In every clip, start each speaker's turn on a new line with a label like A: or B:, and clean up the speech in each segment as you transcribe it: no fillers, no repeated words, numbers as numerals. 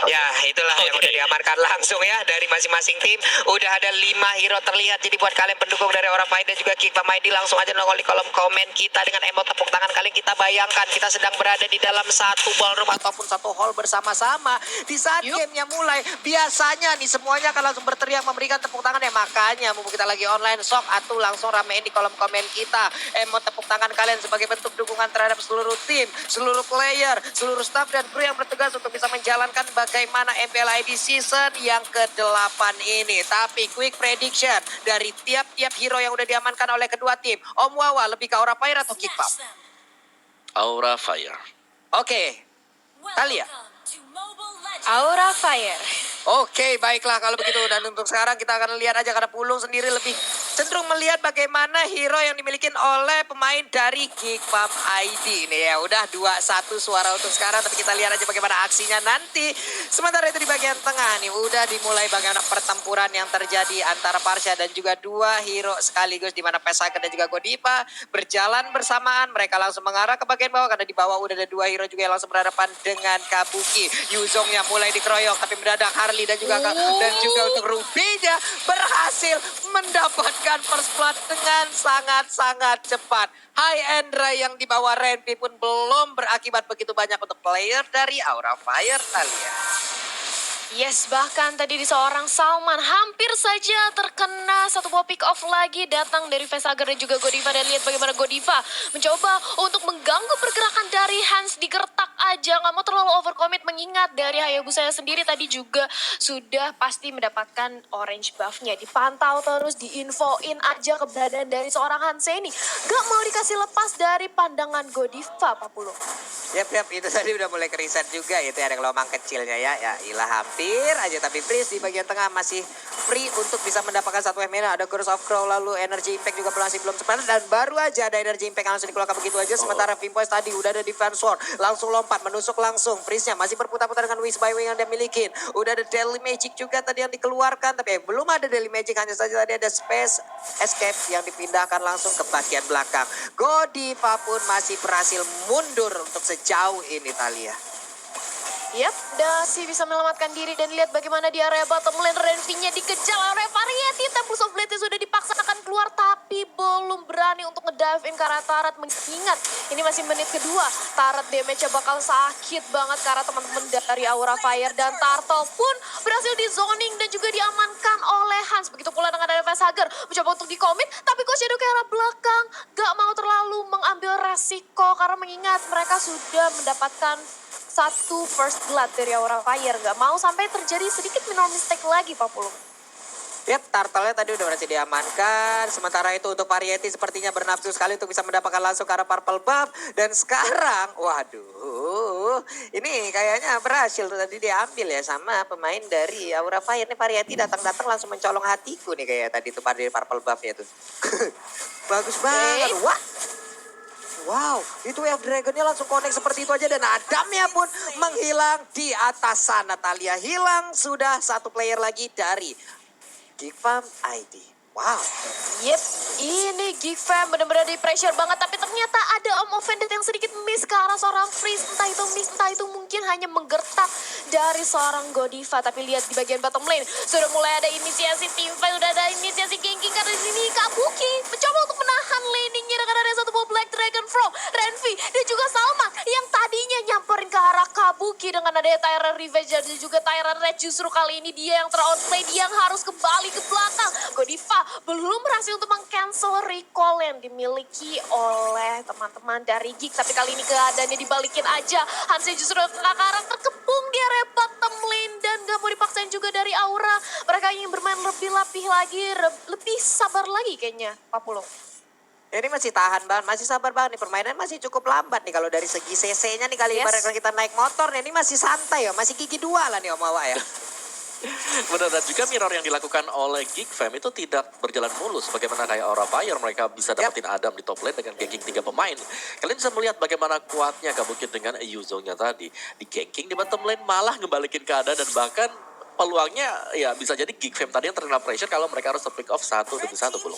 A: Ya, itulah yang udah diamankan langsung ya dari masing-masing tim. Udah ada 5 hero terlihat. Jadi buat kalian pendukung dari Aura Fire dan juga Kick Pamaidi, langsung aja nongol di kolom komen kita dengan emot tepuk tangan kalian. Kita bayangkan kita sedang berada di dalam satu ballroom ataupun satu hall bersama-sama. Di saat gamenya mulai, biasanya nih semuanya akan langsung berteriak memberikan tepuk tangan ya. Makanya mumpung kita lagi online, sok atuh langsung ramein di kolom komen kita emot tepuk tangan kalian sebagai bentuk dukungan terhadap seluruh tim, seluruh player, seluruh staff dan kru yang bertugas untuk bisa menjalankan bagaimana MPLID season yang ke-8 ini. Tapi quick prediction dari tiap-tiap hero yang udah diamankan oleh kedua tim. Om Wawa lebih ke Aura Fire atau Kick Pump?
B: Aura Fire.
A: Oke, Talia.
C: Aura Fire.
A: Oke, baiklah kalau begitu. Dan untuk sekarang kita akan lihat aja karena Pulung sendiri lebih cenderung melihat bagaimana hero yang dimiliki oleh pemain dari Geek Pump ID. Ini ya udah 2-1 suara untuk sekarang. Tapi kita lihat aja bagaimana aksinya nanti. Sementara itu di bagian tengah nih udah dimulai bagaimana pertempuran yang terjadi antara Parsha dan juga dua hero sekaligus. Di mana Pesaker dan juga Godiva berjalan bersamaan. Mereka langsung mengarah ke bagian bawah karena di bawah udah ada dua hero juga yang langsung berhadapan dengan Kabuki. Yuzongnya mulai dikeroyok tapi mendadak Harley dan juga untuk Ruby-nya berhasil mendapatkan first blood dengan sangat-sangat cepat. High Endra yang dibawa Renpi pun belum berakibat begitu banyak untuk player dari Aura Fire, Talia.
C: Yes, bahkan tadi di seorang Salman hampir saja terkena satu buah pick off lagi datang dari Vesager dan juga Godiva. Dan lihat bagaimana Godiva mencoba untuk mengganggu pergerakan dari Hans, digertak aja, nggak mau terlalu overcommit mengingat dari Hayabusa sendiri tadi juga sudah pasti mendapatkan orange buff-nya. Dipantau terus, diinfoin aja keberadaan dari seorang Hans ini. Gak mau dikasih lepas dari pandangan Godiva, Pak Pulung.
A: Yap, itu tadi udah mulai keriset juga itu ya, ada gelombang kecilnya ya. Ya ilah hampir aja, tapi Pris di bagian tengah masih free untuk bisa mendapatkan satu mana. Ada Curse of Crow, lalu Energy Impact juga masih belum sempat. Dan baru aja ada Energy Impact langsung dikeluarkan begitu aja. Sementara Pimpoise tadi udah ada Defense Sword, langsung lompat menusuk langsung. Prisnya masih berputar-putar dengan Wish by Wing yang dia milikin. Udah ada Daily Magic juga tadi yang dikeluarkan, tapi belum ada Daily Magic, hanya saja tadi ada Space Escape yang dipindahkan langsung ke bagian belakang. Godiva pun masih berhasil mundur untuk sejauh ini, Talia.
C: Yap, Dasi bisa menyelamatkan diri dan lihat bagaimana di area bottom lane Renvi-nya dikejar oleh Variety. Tempus of Blade sudah dipaksakan keluar tapi belum berani untuk ngedive in ke arah Tarat. Mengingat ini masih menit kedua, Tarat damage-nya bakal sakit banget karena teman-teman dari Aura Fire. Dan Turtle pun berhasil di zoning dan juga diamankan oleh Hans. Begitu pula dengan ada Vesager mencoba untuk di-commit, tapi Coach Shadow ke arah belakang gak mau terlalu mengambil resiko karena mengingat mereka sudah mendapatkan satu first blood dari Aura Fire. Gak mau sampai terjadi sedikit minor mistake lagi, Pak Pulung.
A: Yap, Turtle-nya tadi udah berhasil diamankan. Sementara itu untuk Variety sepertinya bernafsu sekali untuk bisa mendapatkan langsung ke arah purple buff. Dan sekarang, waduh, ini kayaknya berhasil tuh tadi diambil ya sama pemain dari Aura Fire. Nih Variety datang-datang langsung mencolong hatiku nih kayak tadi tuh pada purple buff-nya tuh. Bagus banget. Wah. Wow, itu Wave Dragon-nya langsung connect seperti itu aja. Dan Adamnya pun menghilang di atas sana. Talia hilang, sudah satu player lagi dari Geek Pump ID. Wow.
C: Yep, ini Geek Fam benar-benar di pressure banget. Tapi ternyata ada Om Offended yang sedikit miss ke arah seorang Freeze. Entah itu miss, entah itu mungkin hanya menggertak dari seorang Godiva. Tapi lihat di bagian bottom lane, sudah mulai ada inisiasi teamfight, sudah ada inisiasi ganking. Karena di sini Kabuki mencoba untuk menahan laning-nya dengan ada satu buah Black Dragon from Renvi dan juga Salman yang tadinya nyamperin ke arah Kabuki dengan ada Tyrant Revenge dan juga Tyrant Red. Justru kali ini dia yang ter-outplay, dia yang harus kembali ke belakang. Godiva belum berhasil untuk meng-cancel recall yang dimiliki oleh teman-teman dari Geek. Tapi kali ini keadaannya dibalikin aja. Hansnya justru sekarang terkepung di area bottom lane dan gak mau dipaksain juga dari Aura. Mereka ingin bermain lebih lapih lagi, lebih sabar lagi kayaknya, Pak Pulung.
A: Ini masih tahan banget, masih sabar banget nih, permainan masih cukup lambat nih kalau dari segi CC-nya nih kali ibaratnya kita naik motor nih, ini masih santai ya, masih gigi dua lah nih Om Wawa ya.
B: Benar, dan juga mirror yang dilakukan oleh Geek Fam itu tidak berjalan mulus. Bagaimana kayak Aura Fire mereka bisa dapetin Adam di top lane dengan ganking 3 pemain. Kalian bisa melihat bagaimana kuatnya Kabuki dengan Yuzongnya tadi. Di ganking di bottom lane malah ngebalikin keadaan dan bahkan peluangnya ya bisa jadi Geek Fam tadi yang terkena pressure kalau mereka harus pick off satu demi satu belum.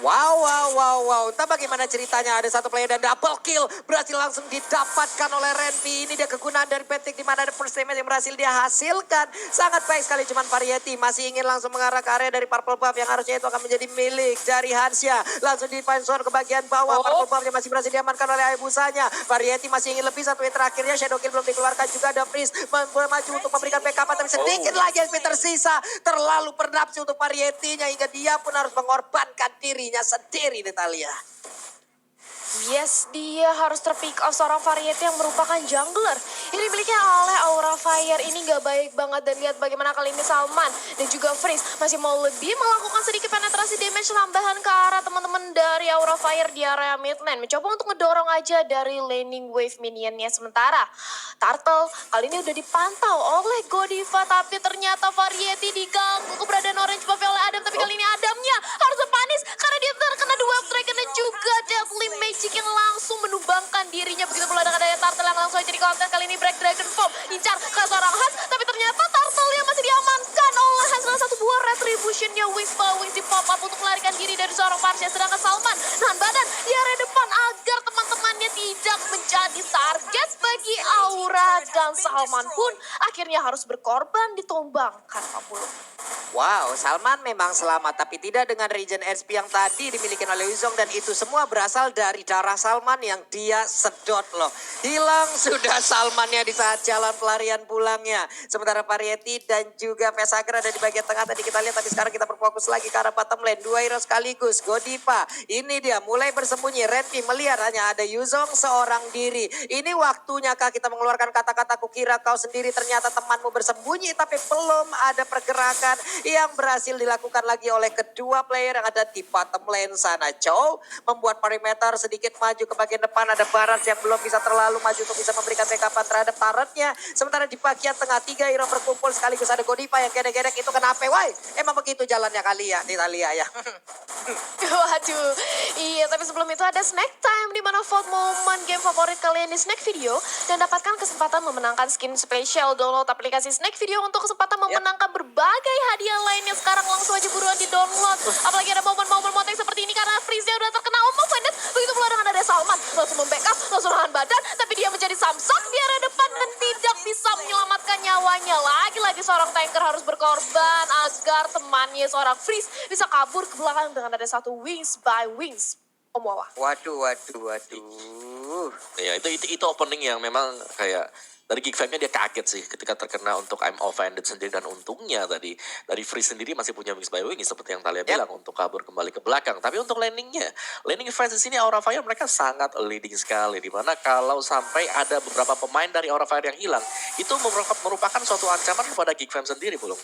A: Wow. Entah bagaimana ceritanya, ada satu player dan double kill berhasil langsung didapatkan oleh Renvi. Ini dia kegunaan dari Petik di mana ada first damage yang berhasil dia hasilkan. Sangat baik sekali, cuman Variety masih ingin langsung mengarah ke area dari Purple Buff yang harusnya itu akan menjadi milik dari Hansya. Langsung di zone ke bagian bawah. Purple Buff yang masih berhasil diamankan oleh Ayabusanya. Variety masih ingin lebih, satu hit terakhirnya Shadow Kill belum dikeluarkan juga, ada Freeze maju untuk memberikan backup, tapi sedikit lagi yang tersisa. Terlalu bernapsu untuk Variety-nya hingga dia pun harus mengorbankan dirinya sendiri, Natalia.
C: Yes, dia harus terpick off seorang Variety yang merupakan jungler. Ini dimiliki oleh Aura Fire. Ini gak baik banget, dan lihat bagaimana kali ini Salman dan juga Freeze masih mau lebih melakukan sedikit penetrasi damage tambahan ke arah teman-teman dari Aura Fire di area mid lane. Mencoba untuk ngedorong aja dari laning wave minionnya. Sementara Turtle kali ini udah dipantau oleh Godiva, tapi ternyata Variety diganggu keberadaan Orange Buff oleh Adam. Tapi kali ini Adamnya harus berpanis karena dia terkena dua Dragon dan juga Deadly Magic yang langsung menumbangkan dirinya. Begitu pula dengan adanya Turtle yang langsung jadi konten. Kali ini Break Dragon Form incar ke seorang Hans, tapi ternyata Turtle yang masih diamankan oleh Hans. Salah satu buah retributionnya Wings by Wings di pop up untuk melarikan diri dari seorang Parsha. Sedangkan Salman nahan badan di area depan agar teman-temannya tidak menjadi target bagi Aura, dan Salman pun akhirnya harus berkorban ditumbangkan, Pak Puluh.
A: Wow, Salman memang selamat, tapi tidak dengan regen SP yang tadi dimiliki oleh Wizong, dan itu semua berasal dari darah Salman yang dia sedot loh. Hilang sudah Salmannya di saat jalan pelarian pulangnya. Sementara Variety dan juga Pesagra ada di bagian tengah tadi kita lihat, tapi sekarang kita berfokus lagi ke arah bottom lane. Dua hero sekaligus, Godiva. Ini dia mulai bersembunyi. Renvi melihat hanya ada Yuzong seorang diri. Ini waktunya kah kita mengeluarkan kata-kata kukira kau sendiri, ternyata temanmu bersembunyi, tapi belum ada pergerakan yang berhasil dilakukan lagi oleh kedua player yang ada di bottom lane sana. Chow membuat perimeter sedikit maju ke bagian depan. Ada Barat yang belum bisa terlalu maju untuk bisa memberikan backupan terhadap turretnya. Sementara di bagian tengah tiga hero berkumpul sekaligus, ada Godiva yang gedek-gedek. Itu kenapa? Why? Emang begitu jalannya kali ya, Italia ya.
C: Waduh, iya, tapi sebelum itu ada snack time, di mana vote momen game favorit kalian di snack video dan dapatkan kesempatan memenangkan skin spesial. Download aplikasi snack video untuk kesempatan memenangkan berbagai hadiah lainnya. Sekarang langsung aja buruan di download. Apalagi ada momen-momen motek seperti ini karena Freeze-nya udah terkena offended. Begitu pula dengan ada Salman langsung membackup, langsung nahan badan, tapi dia menjadi samsak di area depan dan tidak bisa menyelamatkan nyawanya. Lagi-lagi seorang tanker harus berkorban agar temannya seorang Freeze bisa kabur ke belakang dengan ada satu Wings by Wings. Om Wawa.
A: Waduh.
B: Ya itu opening yang memang kayak dari Geek Fam-nya dia kaget sih ketika terkena untuk I'm offended sendiri, dan untungnya tadi dari Free sendiri masih punya Wings by Wings seperti yang Talia bilang untuk kabur kembali ke belakang. Tapi untuk laning fans di sini Aura Fire mereka sangat leading sekali, dimana kalau sampai ada beberapa pemain dari Aura Fire yang hilang itu merupakan suatu ancaman kepada Geek Fam sendiri, belum.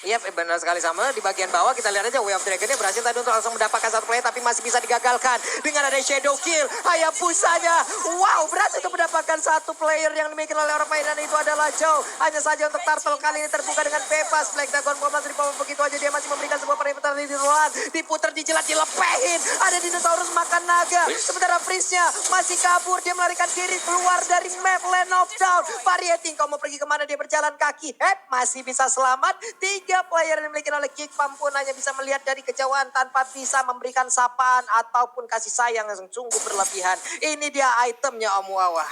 A: Iya, benar sekali. Sama di bagian bawah kita lihat aja Way of Dragon-nya berhasil tadi untuk langsung mendapatkan satu play, tapi masih bisa digagalkan dengan ada Shadow Kill. Hayabusanya, wow, berhasil untuk mendapatkan satu player yang dimiliki oleh orang main, dan itu adalah Joe. Hanya saja untuk Turtle kali ini terbuka dengan bebas. Black Dragon Bomb masih dibawa begitu aja, dia masih memberikan sebuah perimeter di ruang. Diputer, dijelat, dilepehin. Ada dinosaurus makan naga. Sementara Freeze-nya masih kabur, dia melarikan diri keluar dari map Land of Down. Variety, kau mau pergi kemana? Dia berjalan kaki. Masih bisa selamat. Tiga player yang dimiliki oleh Geek Fam pun hanya bisa melihat dari kejauhan tanpa bisa memberikan sapaan ataupun kasih sayang yang sungguh berlebihan. Ini dia itemnya Om Wawa.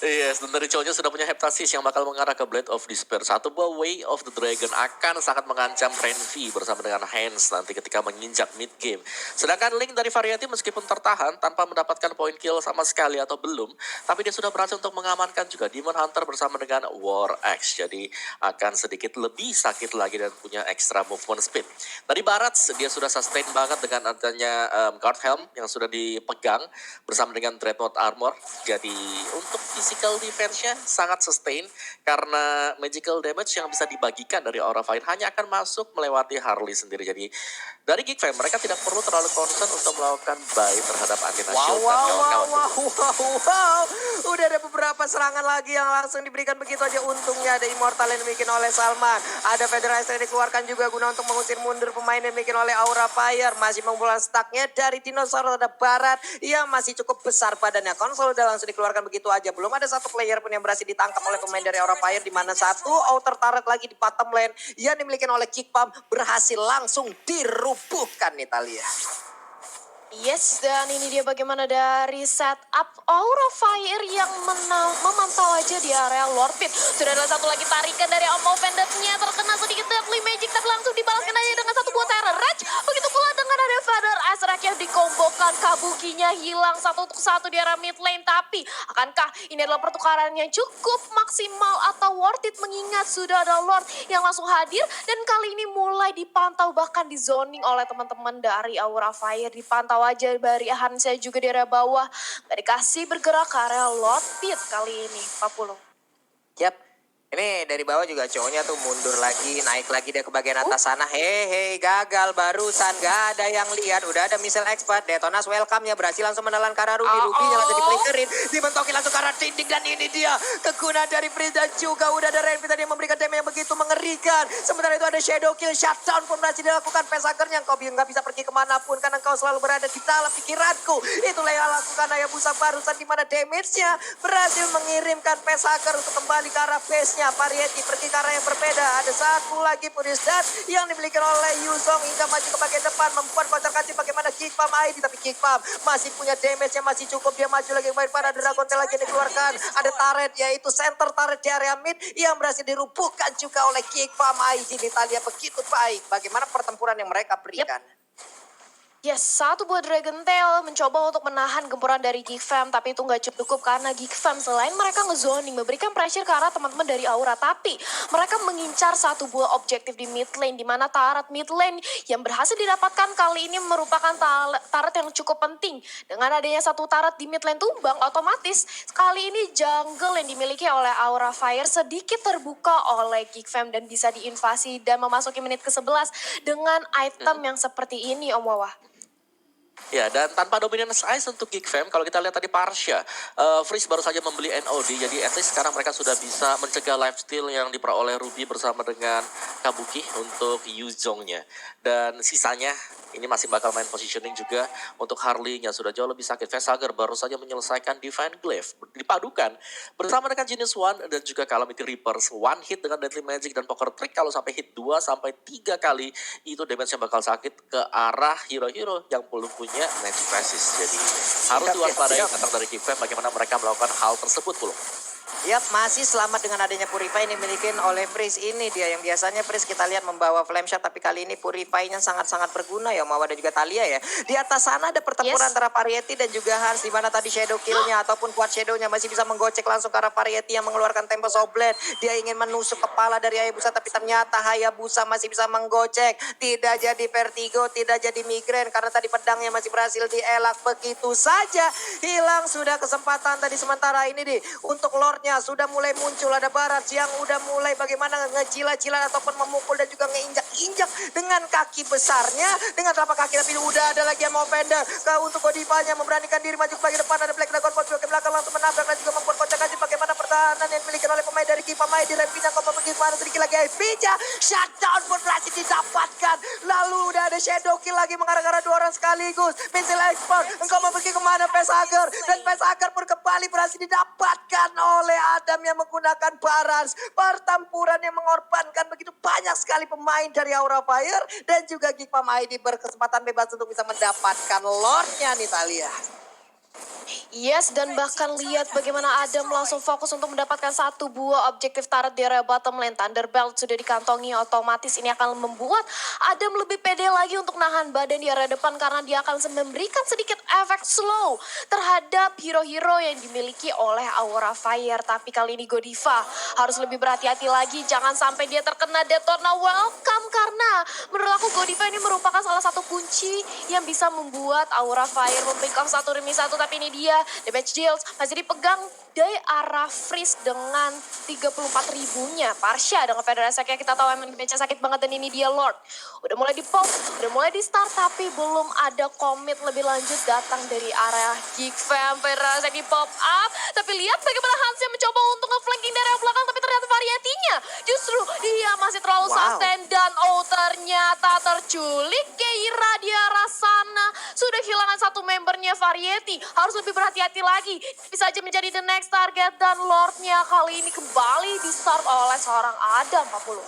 B: Yes, dan dari cowoknya sudah punya Heptasis yang bakal mengarah ke Blade of Despair. Satu buah Way of the Dragon akan sangat mengancam Renvi bersama dengan Hans nanti ketika menginjak mid game. Sedangkan Link dari Variety meskipun tertahan tanpa mendapatkan point kill sama sekali atau belum, tapi dia sudah berhasil untuk mengamankan juga Demon Hunter bersama dengan War Axe. Jadi akan sedikit lebih sakit lagi dan punya extra movement speed. Dari Barat dia sudah sustain banget dengan adanya Guard Helm yang sudah dipegang bersama dengan Dreadnought Armor. Jadi untuk physical defense-nya sangat sustain karena magical damage yang bisa dibagikan dari Aura Fire hanya akan masuk melewati Harley sendiri. Jadi dari Geek Fam mereka tidak perlu terlalu concern untuk melakukan buy terhadap Athena Shield dan kawan-kawan.
A: Wow. Udah ada beberapa serangan lagi yang langsung diberikan begitu aja. Untungnya ada Immortal yang dimiliki oleh Salman. Ada Federation yang dikeluarkan juga guna untuk mengusir mundur pemain yang dimiliki oleh Aura Fire. Masih mengumpulkan stacknya dari dinosaurus ada Barat yang masih cukup besar badannya. Konsol udah langsung dikeluarkan begitu aja. belum ada satu player pun yang berhasil ditangkap oleh pemain dari Aura Fire, di mana satu outer turret lagi di bottom lane yang dimiliki oleh Kickpam berhasil langsung dirubuhkan Italia.
C: Yes, dan ini dia bagaimana dari setup Aura Fire yang memantau aja di area Lord Pit. Sudah ada satu lagi tarikan dari Ommo Vendetnya, terkena sedikit deadly magic, tapi langsung dibalaskan aja dengan satu buah terror rage. Begitu pula dengan ada Father Azrak yang dikombokan, Kabukinya hilang satu untuk satu di area mid lane. Tapi akankah ini adalah pertukaran yang cukup maksimal atau worth it, mengingat sudah ada Lord yang langsung hadir dan kali ini mulai dipantau bahkan di zoning oleh teman-teman dari Aura Fire. Dipantau aja dari Hansa juga di area bawah. Gak dikasih bergerak ke area Lord Pit kali ini, 40.
A: Yap. Ini dari bawah juga cowoknya tuh mundur lagi, naik lagi dia ke bagian atas sana. Hehe, gagal barusan, gak ada yang lihat. Udah ada missile expert, Detonas welcome ya, berhasil langsung menelan ke arah Ruby. Ruby-nya langsung dipelikerin, dibentokin langsung ke arah dinding, dan ini dia kegunaan dari Prince dan juga udah ada Renvi tadi yang memberikan damage yang begitu mengerikan. Sementara itu ada Shadow Kill, shutdown pun berhasil dilakukan. Pesakernya engkau nggak bisa pergi kemanapun karena engkau selalu berada di dalam pikiranku. Itulah yang lakukan Hayabusa barusan, di mana damage-nya berhasil mengirimkan Pesaker untuk kembali ke arah base-nya. Variety pergi ke arah yang berbeda. Ada satu lagi Purisdat yang dimiliki oleh Yuzong hingga maju ke bagian depan, membuat kocar kacir bagaimana Kickpam ID, tapi Kickpam masih punya damage yang masih cukup. Dia maju lagi kembali pada Dragon Tail lagi yang dikeluarkan. Ada turret, yaitu center turret di area mid yang berhasil dirubuhkan juga oleh Kickpam ID. Italia begitu baik bagaimana pertempuran yang mereka berikan.
C: Yes, satu buah Dragon Tail mencoba untuk menahan gempuran dari Geek Fam, tapi itu nggak cukup karena Geek Fam selain mereka ngezoning, memberikan pressure ke arah teman-teman dari Aura, tapi mereka mengincar satu buah objektif di mid lane, di mana turret mid lane yang berhasil didapatkan kali ini merupakan turret yang cukup penting. Dengan adanya satu turret di mid lane tumbang, otomatis kali ini jungle yang dimiliki oleh Aura Fire sedikit terbuka oleh Geek Fam dan bisa diinvasi dan memasuki menit ke-11 dengan item yang seperti ini, Om Wawa.
B: Ya, dan tanpa dominance ice untuk Geek Fam, kalau kita lihat tadi Parsha, Freeze baru saja membeli NOD, jadi at least sekarang mereka sudah bisa mencegah lifesteal yang diperoleh Ruby bersama dengan Kabuki untuk Yuzongnya. Dan sisanya, ini masih bakal main positioning juga untuk Harley-nya, sudah jauh lebih sakit. Vesager baru saja menyelesaikan Divine Glaive, dipadukan bersama dengan Genius One dan juga Calamity Reapers. One hit dengan Deadly Magic dan Poker Trick, kalau sampai hit 2-3 kali, itu damage-nya bakal sakit ke arah hero-hero yang belum punya Magic Resist. Jadi harus diwaspadai datang dari Geek Fam bagaimana mereka melakukan hal tersebut, Pulung.
A: Yap, masih selamat dengan adanya Purify ini dimiliki oleh Freeze. Ini dia yang biasanya Freeze kita lihat membawa Flame Shot, tapi kali ini Purify-nya sangat-sangat berguna ya, Mawa dan juga Talia ya. Di atas sana ada pertempuran antara Variety dan juga Hans, di mana tadi Shadow Kill-nya ataupun Quad Shadow-nya masih bisa menggocek langsung ke arah Variety yang mengeluarkan Tempest of Blade. Dia ingin menusuk kepala dari Hayabusa, tapi ternyata Hayabusa masih bisa menggocek. Tidak jadi Vertigo, tidak jadi Migraine karena tadi pedangnya masih berhasil dielak begitu saja. Hilang sudah kesempatan tadi, sementara ini nih untuk Lord-nya sudah mulai muncul. Ada Barat yang udah mulai bagaimana ngejilat-jilat ataupun memukul dan juga ngeinjak-injak dengan kaki besarnya, dengan telapak kaki, tapi udah ada lagi yang mau pendek untuk Godiva-nya memberanikan diri maju ke bagian depan. Ada Black Dragon Ball juga ke belakang langsung menabrak dan juga membuat kocak kacir bagaimana pertahanan yang dimiliki oleh pemain dari Kipa Mai di Rempina. Kau bagaimana sedikit lagi Evija, shutdown pun berhasil didapatkan. Lalu udah ada Shadow Kill lagi mengarah-arah dua orang sekaligus. Missile Export, engkau mau pergi kemana Pesager? Dan Pesager pun kembali berhasil didapatkan oleh Adam yang menggunakan Barans. Pertempuran yang mengorbankan begitu banyak sekali pemain dari Aura Fire dan juga Geek Fam ID berkesempatan bebas untuk bisa mendapatkan Lord-nya nih, Talia.
C: Yes, dan bahkan lihat bagaimana Adam langsung fokus untuk mendapatkan satu buah objektif turret di area bottom lane. Thunderbelt sudah dikantongi, otomatis ini akan membuat Adam lebih pede lagi untuk nahan badan di area depan karena dia akan memberikan sedikit efek slow terhadap hero-hero yang dimiliki oleh Aura Fire. Tapi kali ini Godiva harus lebih berhati-hati lagi, jangan sampai dia terkena Detona Welcome karena menurut aku Godiva ini merupakan salah satu kunci yang bisa membuat Aura Fire mempick off 1-1, tapi ini dia damage deals masih dipegang dari arah Freeze dengan 34.000-nya. Parsha dengan Federasi yang kita tahu emang damage sakit banget, dan ini dia Lord. Udah mulai di-pop, udah mulai di-start, tapi belum ada komit lebih lanjut datang dari area Geek Fam. Federasi di-pop up, tapi lihat bagaimana Hans yang mencoba untuk nge-flanking dari belakang, tapi ternyata Variety-nya justru dia masih terlalu
A: Wow.
C: sustain dan ternyata terculik Keira di arah sana. Sudah kehilangan satu membernya Variety. Harus lebih berhati-hati lagi. Bisa aja menjadi the next target dan Lordnya kali ini kembali di start oleh seorang Adam 40.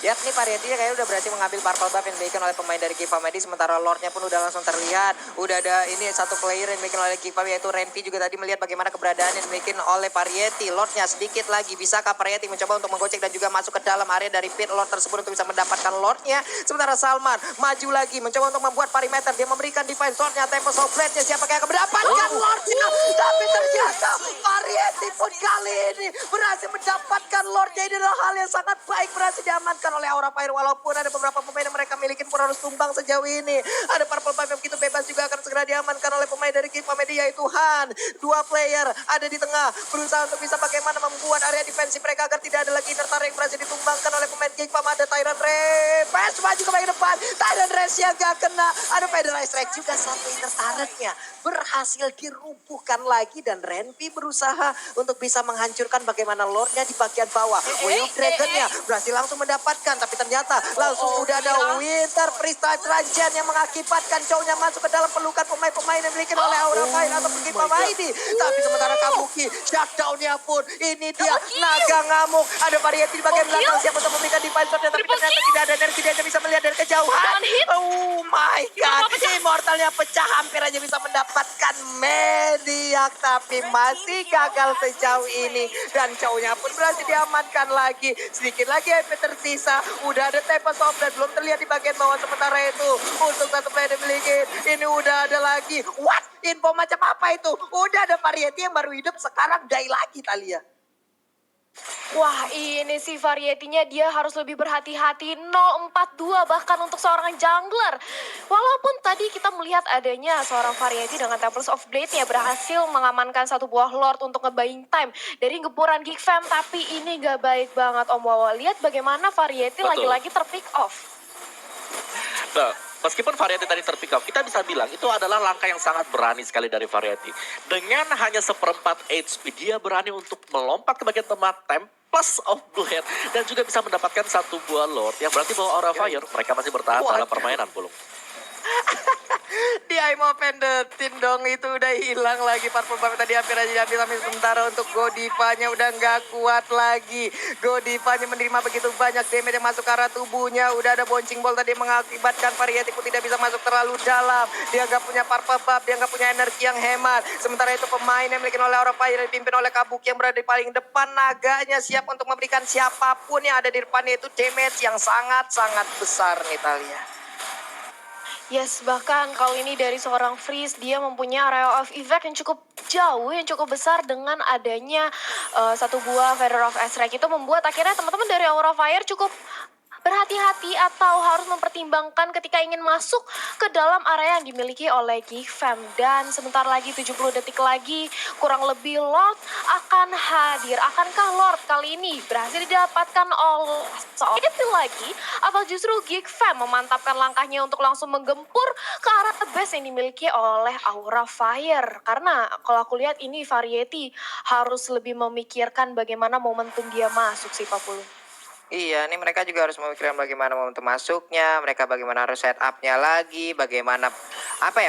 A: Yap, nih Variety kayaknya udah berhasil mengambil purple buff yang dimiliki oleh pemain dari Kifam ID. Sementara Lordnya pun udah langsung terlihat. Udah ada ini satu player yang dimiliki oleh Kifam, yaitu Renvi juga tadi melihat bagaimana keberadaan yang dimiliki oleh Variety. Lordnya sedikit lagi. Bisakah Variety mencoba untuk menggocek dan juga masuk ke dalam area dari pit Lord tersebut untuk bisa mendapatkan Lordnya. Sementara Salman maju lagi mencoba untuk membuat perimeter. Dia memberikan defense Lordnya. Tempest of Blade-nya siapa yang akan mendapatkan Lordnya. Tapi ternyata Variety pun kali ini berhasil mendapatkan Lordnya. Ini adalah hal yang sangat baik berhasil diamankan oleh Aura Fire, walaupun ada beberapa pemain yang mereka miliki pun harus tumbang sejauh ini. Ada purple buff yang begitu bebas juga akan segera diamankan oleh pemain dari Kifam Media, yaitu Han. Dua player ada di tengah berusaha untuk bisa bagaimana membuat area defensif mereka agar tidak ada lagi tertarik yang berhasil ditumbangkan oleh pemain Kifam. Ada Tyrant Race maju ke bagian depan. Tyrant Race yang gak kena. Ada Federalized Strike juga, satu intertargetnya berhasil dirubuhkan lagi dan Renvi berusaha untuk bisa menghancurkan bagaimana Lordnya di bagian bawah. Will Dragon-nya berhasil langsung mendapatkan, tapi ternyata langsung udah ada Winter Freestyle Trajan yang mengakibatkan cowoknya masuk ke dalam pelukan pemain-pemain yang dimiliki oleh Aura Fire atau Kifam ID. Tapi sementara Kabuki shutdown-nya pun ini dia naga ngamuk. Ada Variety di bagian belakang siap untuk memberikan defense shot-nya, tapi ternyata tidak ada energi, dia hanya bisa melihat dari kejauhan. Oh my god, Immortalnya pecah, hampir aja bisa mendapatkan Mediak, tapi masih gagal sejauh ini. Dan cowoknya pun berhasil diamankan lagi. Sedikit lagi HP tersisa, udah ada Tempest of Blade, belum terlihat di bagian bawah. Sementara itu untuk satu player dimiliki, ini udah ada lagi. What? Info macam apa itu? Udah ada Variety yang baru hidup, sekarang die lagi Thalia.
C: Wah, ini sih Variety-nya dia harus lebih berhati-hati. 042 bahkan untuk seorang jungler. Walaupun tadi kita melihat adanya seorang Variety dengan Temples of Blade-nya berhasil mengamankan satu buah Lord untuk nge-buying time dari gempuran Geek Fam, tapi ini gak baik banget Om Wawa. Lihat bagaimana Variety
B: Betul.
C: lagi-lagi terpick off.
B: Nah, meskipun Variety tadi terpick off, kita bisa bilang itu adalah langkah yang sangat berani sekali dari Variety. Dengan hanya seperempat HP, dia berani untuk melompat ke bagian tengah Tempest of Blade dan juga bisa mendapatkan satu buah Lord yang berarti bahwa Aura Fire mereka masih bertahan dalam permainan, Pulung.
A: Di I'm offended dong, itu udah hilang lagi purple buff tadi hampir aja diambil, tapi sementara untuk Godiva-nya udah nggak kuat lagi. Godiva-nya menerima begitu banyak damage yang masuk ke arah tubuhnya. Udah ada bouncing ball tadi mengakibatkan Variety pun tidak bisa masuk terlalu dalam. Dia nggak punya purple buff, dia nggak punya energi yang hemat. Sementara itu pemain yang dimiliki oleh Aura Fire dipimpin oleh Kabuki yang berada di paling depan. Naganya siap untuk memberikan siapapun yang ada di depannya itu damage yang sangat-sangat besar nih Thalia.
C: Yes, bahkan kali ini dari seorang Freeze, dia mempunyai area of effect yang cukup jauh, yang cukup besar dengan adanya satu buah Feather of Ezreal. Itu membuat akhirnya teman-teman dari Aura Fire cukup berhati-hati atau harus mempertimbangkan ketika ingin masuk ke dalam area yang dimiliki oleh Geek Fam. Dan sebentar lagi 70 detik lagi kurang lebih Lord akan hadir. Akankah Lord kali ini berhasil didapatkan oleh itu lagi atau justru Geek Fam memantapkan langkahnya untuk langsung menggempur ke arah base yang dimiliki oleh Aura Fire? Karena kalau aku lihat ini Variety harus lebih memikirkan bagaimana momentum dia masuk sih Pak Pulung.
A: Iya, ini mereka juga harus memikirkan bagaimana momentum masuknya, mereka bagaimana harus setup-nya lagi, bagaimana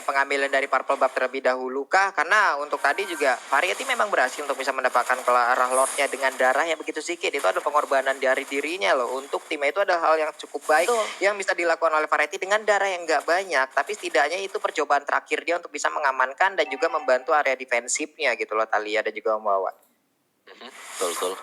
A: pengambilan dari purple buff terlebih dahulu kah? Karena untuk tadi juga Variety memang berhasil untuk bisa mendapatkan ke arah Lordnya dengan darah yang begitu sedikit. Itu ada pengorbanan dari dirinya loh. Untuk timnya itu ada hal yang cukup baik yang bisa dilakukan oleh Variety dengan darah yang nggak banyak, tapi setidaknya itu percobaan terakhir dia untuk bisa mengamankan dan juga membantu area defensifnya gitu loh Thalia dan juga Om Wawa.
B: Betul.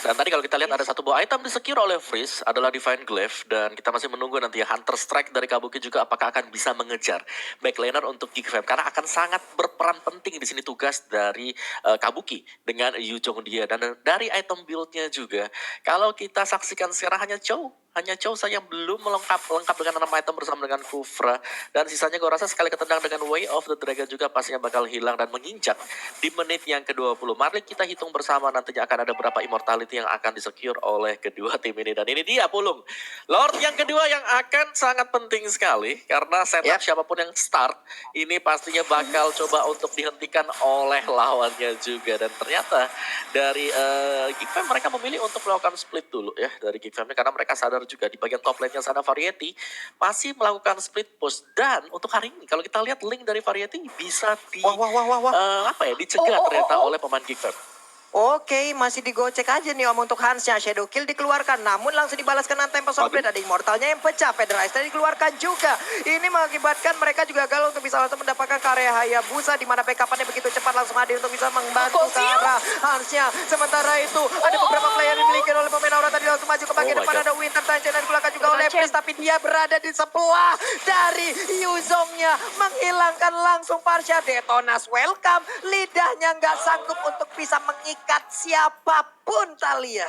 B: Dan tadi kalau kita lihat ada satu buah item di-secure oleh Freeze adalah Divine Glaive, dan kita masih menunggu nanti Hunter Strike dari Kabuki juga apakah akan bisa mengejar backlaner untuk Geek Fam, karena akan sangat berperan penting di sini tugas dari Kabuki dengan Yu Jong dia. Dan dari item build-nya juga kalau kita saksikan sekarang hanya Chow hanya Chow saja yang belum lengkap dengan 6 item bersama dengan Kufra. Dan sisanya gue rasa sekali ketendang dengan Way of the Dragon juga pastinya bakal hilang dan menginjak di menit yang ke-20. Mari kita hitung bersama nantinya akan ada berapa immortality yang akan disecure oleh kedua tim ini. Dan ini dia Pulung, Lord yang kedua yang akan sangat penting sekali. Karena setup siapapun yang start, ini pastinya bakal coba untuk dihentikan oleh lawannya juga. Dan ternyata dari Geek Fam mereka memilih untuk melakukan split dulu ya dari Geek Fam karena mereka sadar juga di bagian top lane-nya sana Variety masih melakukan split push. Dan untuk hari ini kalau kita lihat link dari Variety bisa dicegah ternyata oleh pemain Geek Fam.
A: Oke, masih digocek aja nih Om untuk Hansnya. Shadow Kill dikeluarkan, namun langsung dibalaskan dengan Tempest of Blade. Ada Immortalnya yang pecah, Federalize tadi dikeluarkan juga. Ini mengakibatkan mereka juga gagal untuk bisa langsung mendapatkan karya Hayabusa, di mana backup-nya begitu cepat langsung hadir untuk bisa membantu ke arah Hansnya. Sementara itu, ada beberapa player yang dimiliki oleh pemain Aura tadi langsung maju ke bagian depan. Ada Winter Tanchen dan dikeluarkan juga oleh Prince, tapi dia berada di sebelah dari Yuzongnya, menghilangkan langsung Parsha. Detonas welcome, lidahnya nggak sanggup untuk bisa mengikat siapapun Thalia.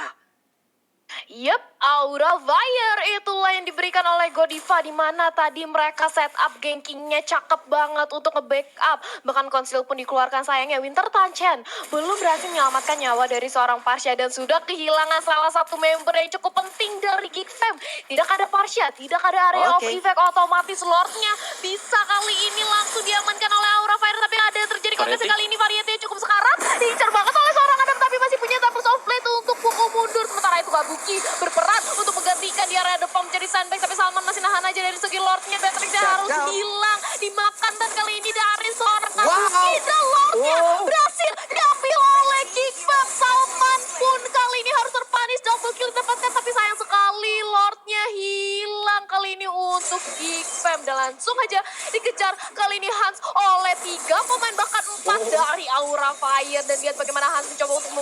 C: Yep, Aura Fire itulah yang diberikan oleh Godiva, di mana tadi mereka setup gankingnya cakep banget untuk nge-backup. Bahkan Conceal pun dikeluarkan, sayangnya Winter Tanchen belum berhasil menyelamatkan nyawa dari seorang Parsha dan sudah kehilangan salah satu member yang cukup penting dari Geek Fam. Tidak ada Parsha, tidak ada area of effect, otomatis Lordnya bisa kali ini langsung diamankan oleh Aura Fire. Tapi ada yang terjadi kondisi kali ini Variety cukup sekarat, diincar banget oleh seorang Adam, tapi masih punya Tempest of Blade untuk pukul mundur. Sementara itu Kabuki berperan untuk menggantikan di area depan menjadi sandbag, tapi Salman masih nahan aja dari segi Lordnya. Beatrixnya harus hilang, dimakan, dan kali ini dari seorang Kabuki dan Lordnya berhasil diambil oleh Geek Fam. Salman pun kali ini harus terpanis, double kill didapatkan, tapi sayang sekali Lordnya hilang kali ini untuk Geek Fam. Dan langsung aja dikejar kali ini Hans oleh 3 pemain, bahkan 4 dari Aura Fire. Dan lihat bagaimana Hans mencoba untuk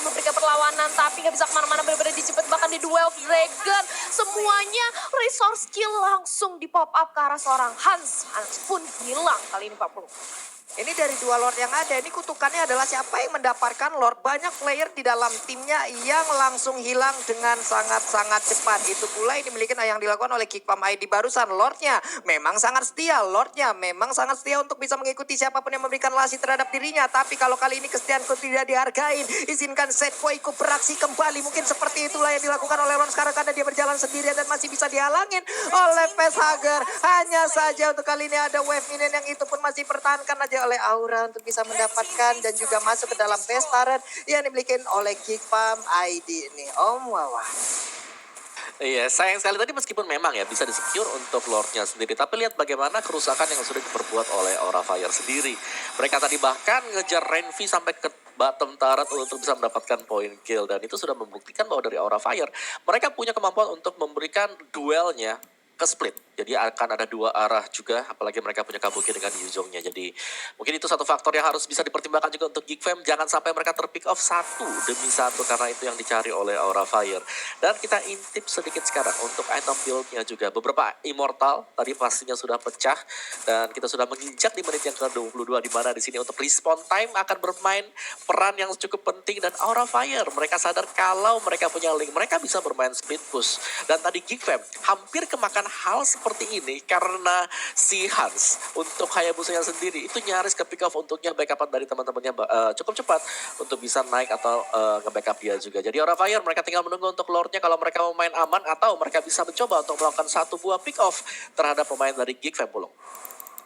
C: memberikan perlawanan, tapi nggak bisa kemana-mana, benar-benar dijepit bahkan di duel Dragon. Semuanya resource skill langsung di pop up ke arah seorang Hans. Hans pun hilang kali ini 40.
A: Ini dari 2 Lord yang ada, ini kutukannya adalah siapa yang mendapatkan Lord. Banyak player di dalam timnya yang langsung hilang dengan sangat-sangat cepat. Itu pula ini dimiliki yang dilakukan oleh Geek Fam ID barusan. Lordnya memang sangat setia, Lordnya memang sangat setia untuk bisa mengikuti siapapun yang memberikan lasi terhadap dirinya. Tapi kalau kali ini kesetiaanku tidak dihargain, izinkan Setpoiku beraksi kembali. Mungkin seperti itulah yang dilakukan oleh Lord sekarang, karena dia berjalan sendirian dan masih bisa dihalangin oleh Facehugger. Hanya saja untuk kali ini ada wave minion yang itu pun masih pertahankan aja oleh Aura untuk bisa mendapatkan dan juga masuk ke dalam base turret yang dimiliki oleh Geek Fam ID ini. Om Wawa.
B: Iya, sayang sekali tadi meskipun memang ya bisa disecure untuk Lordnya sendiri. Tapi lihat bagaimana kerusakan yang sudah diperbuat oleh Aura Fire sendiri. Mereka tadi bahkan ngejar Renvi sampai ke bottom turret untuk bisa mendapatkan point kill. Dan itu sudah membuktikan bahwa dari Aura Fire mereka punya kemampuan untuk memberikan duelnya ke split. Jadi akan ada 2 arah juga, apalagi mereka punya Kabuki dengan Yuzongnya. Jadi mungkin itu satu faktor yang harus bisa dipertimbangkan juga untuk Geek Fam. Jangan sampai mereka terpick off 1 demi 1 karena itu yang dicari oleh Aura Fire. Dan kita intip sedikit sekarang untuk item build-nya juga. Beberapa Immortal tadi pastinya sudah pecah dan kita sudah menginjak di menit yang ke-22, di mana di sini untuk respawn time akan bermain peran yang cukup penting. Dan Aura Fire mereka sadar kalau mereka punya link, mereka bisa bermain split push. Dan tadi Geek Fam hampir kemakan hal seperti ini karena si Hans untuk Hayabusanya sendiri itu nyaris ke pick off untuknya backupan dari teman-temannya cukup cepat untuk bisa naik atau nge-backup dia juga. Jadi Aura Fire mereka tinggal menunggu untuk Lordnya kalau mereka mau main aman atau mereka bisa mencoba untuk melakukan 1 buah pick off terhadap pemain dari Geek Fam Pulung.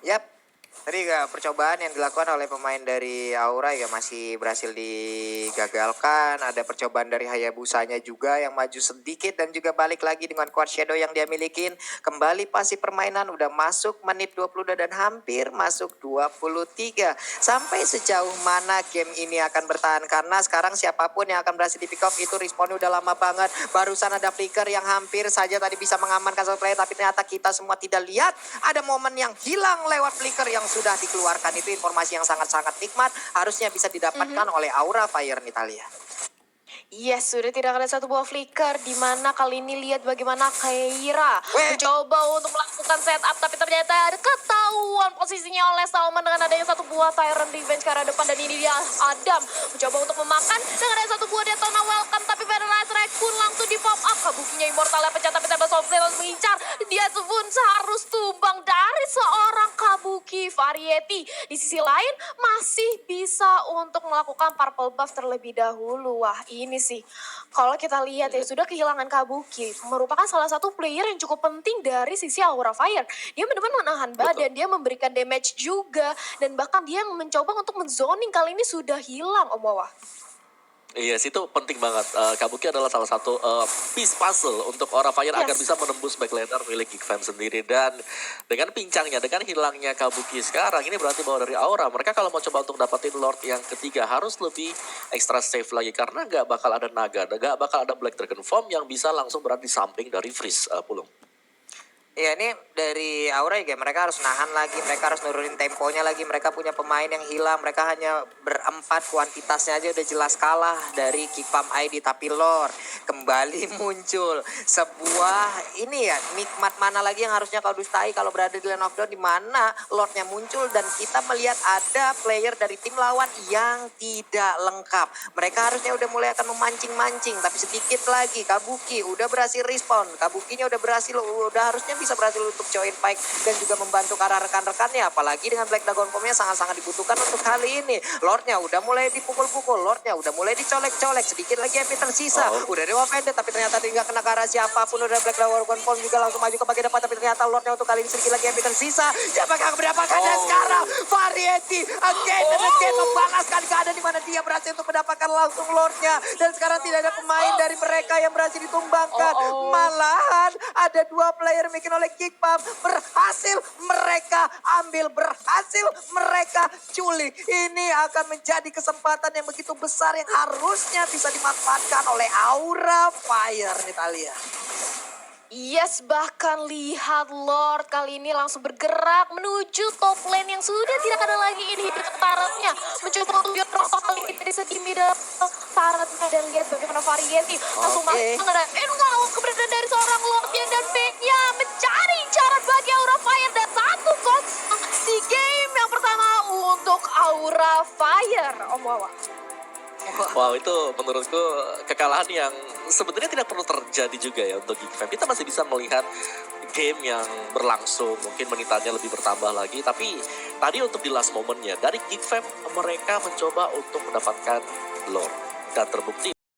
A: Yap. Tadi percobaan yang dilakukan oleh pemain dari Aura ya masih berhasil digagalkan. Ada percobaan dari Hayabusanya juga yang maju sedikit dan juga balik lagi dengan Quad Shadow yang dia milikin. Kembali pasti permainan udah masuk menit 22 dan hampir masuk 23. Sampai sejauh mana game ini akan bertahan, karena sekarang siapapun yang akan berhasil di pick off itu respawnnya udah lama banget. Barusan ada flicker yang hampir saja tadi bisa mengamankan satu player, tapi ternyata kita semua tidak lihat ada momen yang hilang lewat flicker yang sudah dikeluarkan. Itu informasi yang sangat-sangat nikmat, harusnya bisa didapatkan oleh Aura Fire nih Thalia.
C: Yes, sudah tidak ada satu buah flicker di mana kali ini lihat bagaimana Keira mencoba untuk melakukan setup tapi ternyata ketahuan posisinya oleh Salman dengan adanya satu buah Tyrant Revenge ke arah depan dan ini dia Adam mencoba untuk memakan dengan adanya satu buah Detona Welcome tapi Paralyze Raccoon langsung di pop up kabukinya Immortal pecah tapi Table Soulflame harus mengincar dia pun harus tumbang dari seorang Kabuki Variety. Di sisi lain masih bisa untuk melakukan purple buff terlebih dahulu. Wah ini sih kalau kita lihat ya sudah kehilangan Kabuki merupakan salah satu player yang cukup penting dari sisi Aura Fire. Dia benar-benar menahan badan, dia memberikan damage juga dan bahkan dia yang mencoba untuk menzoning kali ini sudah hilang Om Wawa.
B: Iya sih, itu penting banget. Kabuki adalah salah satu piece puzzle untuk Aura Fire agar bisa menembus backladder milik Geek Fam sendiri. Dan dengan pincangnya, dengan hilangnya Kabuki sekarang, ini berarti bahwa dari Aura, mereka kalau mau coba untuk dapetin Lord yang ketiga harus lebih extra safe lagi. Karena nggak bakal ada naga, nggak bakal ada Black Dragon Form yang bisa langsung berada di samping dari Freeze, Pulung.
A: Ya ini dari Aura ya mereka harus nahan lagi, mereka harus nurunin temponya lagi, mereka punya pemain yang hilang, mereka hanya berempat, kuantitasnya aja udah jelas kalah dari Kipam ID, tapi Lord kembali muncul sebuah ini ya nikmat mana lagi yang harusnya kau dustai kalau berada di Land of Dawn, di mana Lordnya muncul dan kita melihat ada player dari tim lawan yang tidak lengkap. Mereka harusnya udah mulai akan memancing-mancing, tapi sedikit lagi Kabuki udah berhasil respawn, Kabukinya udah berhasil, udah harusnya bisa berhasil untuk join fight dan juga membantu ke arah rekan-rekannya, apalagi dengan Black Dragon Form-nya sangat-sangat dibutuhkan untuk kali ini. Lordnya udah mulai dipukul-pukul, Lordnya udah mulai dicolek-colek, sedikit lagi MP tersisa. Udah Dewa Vended tapi ternyata dia nggak kena ke arah siapapun. Udah Black Dragon Form juga langsung maju ke bagian depan, tapi ternyata Lordnya untuk kali ini sedikit lagi MP tersisa. Siapakah mendapatkan dan sekarang Variety again dan again membalaskan keadaan di mana dia berhasil untuk mendapatkan langsung Lordnya, dan sekarang tidak ada pemain dari mereka yang berhasil ditumbangkan. Malahan ada dua player bikin oleh Geekpam berhasil mereka ambil, berhasil mereka culik. Ini akan menjadi kesempatan yang begitu besar yang harusnya bisa dimanfaatkan oleh Aura Fire nih Talia.
C: Yes, bahkan lihat Lord kali ini langsung bergerak menuju top lane yang sudah tidak ada lagi inhibitor turretnya. Mencoba untuk biar kali ini dari segi middle turretnya dan lihat bagaimana Variety langsung masuk mengenai keberadaan dari seorang Lordnya dan backnya mencari cara bagi Aura Fire dan 1-0 di game yang pertama untuk Aura Fire. Om Wawa.
B: Wow, itu menurutku kekalahan yang sebenarnya tidak perlu terjadi juga ya untuk Geek Fam. Kita masih bisa melihat game yang berlangsung, mungkin menitanya lebih bertambah lagi. Tapi tadi untuk di last momentnya, dari Geek Fam mereka mencoba untuk mendapatkan Lord. Dan terbukti